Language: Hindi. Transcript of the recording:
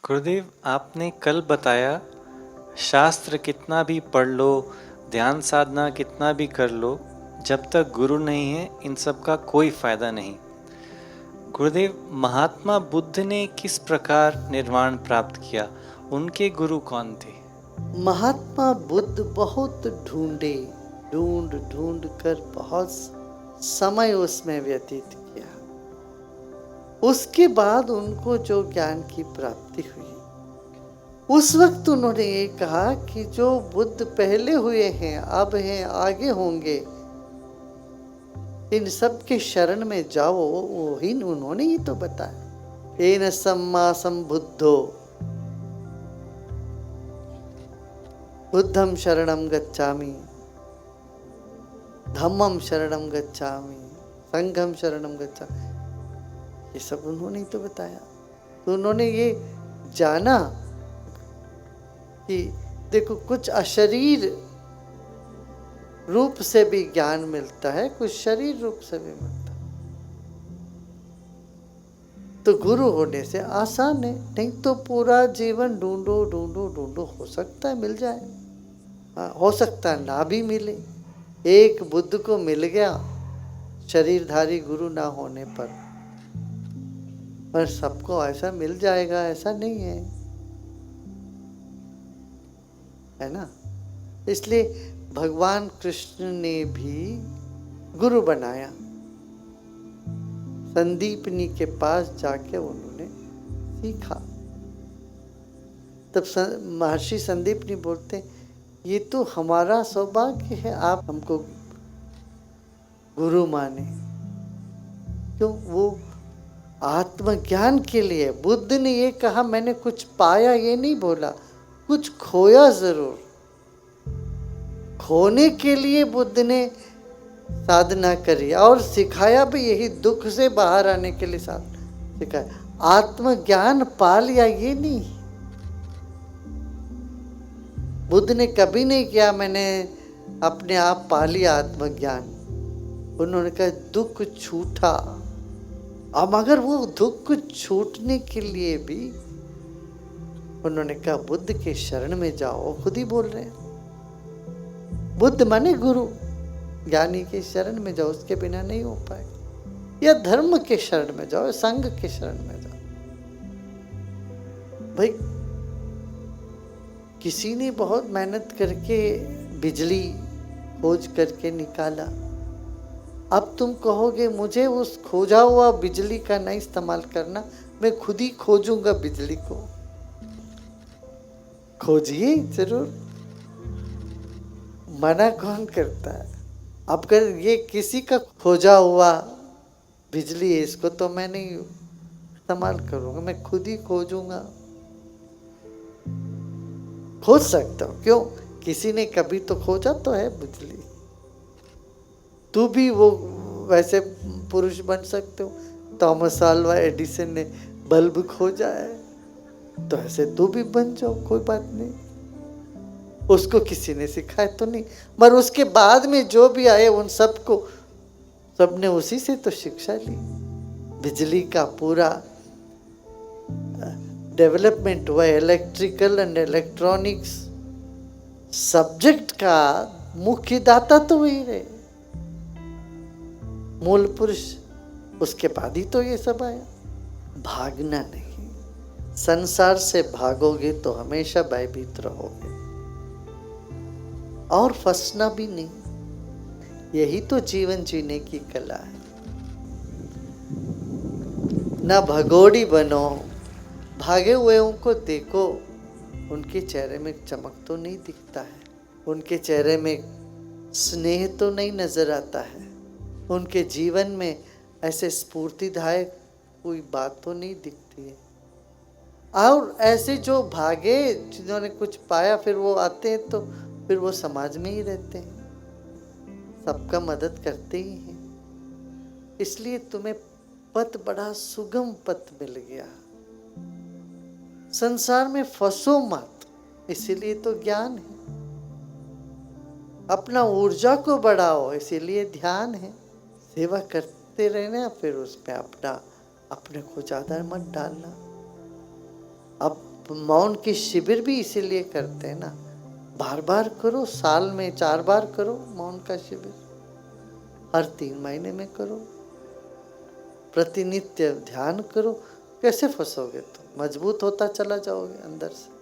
गुरुदेव, आपने कल बताया शास्त्र कितना भी पढ़ लो, ध्यान साधना कितना भी कर लो, जब तक गुरु नहीं है इन सब का कोई फायदा नहीं। गुरुदेव, महात्मा बुद्ध ने किस प्रकार निर्वाण प्राप्त किया? उनके गुरु कौन थे? महात्मा बुद्ध बहुत ढूंढ ढूंढ कर बहुत समय उसमें व्यतीत किया। उसके बाद उनको जो ज्ञान की प्राप्ति हुई, उस वक्त उन्होंने ये कहा कि जो बुद्ध पहले हुए हैं, अब हैं, आगे होंगे, इन सब के शरण में जाओ। वही उन्होंने ही तो बताया, येन सम्मा संबुद्धो बुद्धं शरणं गच्छामि, धम्मं शरणं गच्छामि, संघं शरणं गच्छामि। ये सब उन्होंने ही तो बताया। तो उन्होंने ये जाना कि देखो, कुछ अशरीर रूप से भी ज्ञान मिलता है, कुछ शरीर रूप से भी मिलता है। तो गुरु होने से आसान है, नहीं तो पूरा जीवन ढूंढो ढूंढो ढूंढो। हो सकता है मिल जाए, हो सकता है ना भी मिले। एक बुद्ध को मिल गया शरीरधारी गुरु ना होने पर सबको ऐसा मिल जाएगा ऐसा नहीं है ना। इसलिए भगवान कृष्ण ने भी गुरु बनाया। संदीपनी के पास जाके उन्होंने सीखा। तब महर्षि संदीपनी बोलते, ये तो हमारा सौभाग्य है, आप हमको गुरु माने। क्यों? वो आत्मज्ञान के लिए। बुद्ध ने ये कहा, मैंने कुछ पाया ये नहीं बोला, कुछ खोया जरूर। खोने के लिए बुद्ध ने साधना करी और सिखाया भी यही, दुख से बाहर आने के लिए सिखाया। आत्मज्ञान पा लिया ये नहीं। बुद्ध ने कभी नहीं किया मैंने अपने आप पा लिया आत्मज्ञान। उन्होंने कहा दुख छूटा। अब अगर वो दुख छूटने के लिए भी उन्होंने कहा बुद्ध के शरण में जाओ। खुद ही बोल रहे हैं, बुद्ध माने गुरु, ज्ञानी के शरण में जाओ, उसके बिना नहीं हो पाए। या धर्म के शरण में जाओ, संघ के शरण में जाओ। भाई, किसी ने बहुत मेहनत करके बिजली खोज करके निकाला। अब तुम कहोगे मुझे उस खोजा हुआ बिजली का नहीं इस्तेमाल करना, मैं खुद ही खोजूंगा बिजली को। खोजिए जरूर, मना कौन करता है। अब अगर ये किसी का खोजा हुआ बिजली है, इसको तो मैं नहीं इस्तेमाल करूंगा, मैं खुद ही खोजूंगा। खोज सकता हूं, क्यों? किसी ने कभी तो खोजा तो है बिजली। तू भी वो वैसे पुरुष बन सकते हो। थॉमस अल्वा एडिसन ने बल्ब खोजा है, तो ऐसे तू भी बन जाओ, कोई बात नहीं। उसको किसी ने सिखाया तो नहीं, मगर उसके बाद में जो भी आए उन सबको, सबने उसी से तो शिक्षा ली। बिजली का पूरा डेवलपमेंट हुआ, इलेक्ट्रिकल एंड इलेक्ट्रॉनिक्स सब्जेक्ट का मुख्य दाता तो वही रहे, मूल पुरुष। उसके बाद ही तो ये सब आया। भागना नहीं, संसार से भागोगे तो हमेशा भयभीत रहोगे, और फंसना भी नहीं। यही तो जीवन जीने की कला है। ना भगोड़ी बनो, भागे हुए को देखो, उनके चेहरे में चमक तो नहीं दिखता है, उनके चेहरे में स्नेह तो नहीं नजर आता है, उनके जीवन में ऐसे स्फूर्तिदायक कोई बात तो नहीं दिखती है। और ऐसे जो भागे, जिन्होंने कुछ पाया, फिर वो आते हैं तो फिर वो समाज में ही रहते हैं, सबका मदद करते ही हैं। इसलिए तुम्हें पथ बड़ा सुगम पथ मिल गया। संसार में फंसो मत, इसीलिए तो ज्ञान है। अपना ऊर्जा को बढ़ाओ, इसीलिए ध्यान है। सेवा करते रहना, फिर उसमें अपने को ज्यादा मत डालना। अब मौन की शिविर भी इसीलिए करते हैं ना, बार बार करो, साल में 4 बार करो मौन का शिविर, हर 3 महीने में करो, प्रतिनित्य ध्यान करो। कैसे फंसोगे? तो मजबूत होता चला जाओगे अंदर से।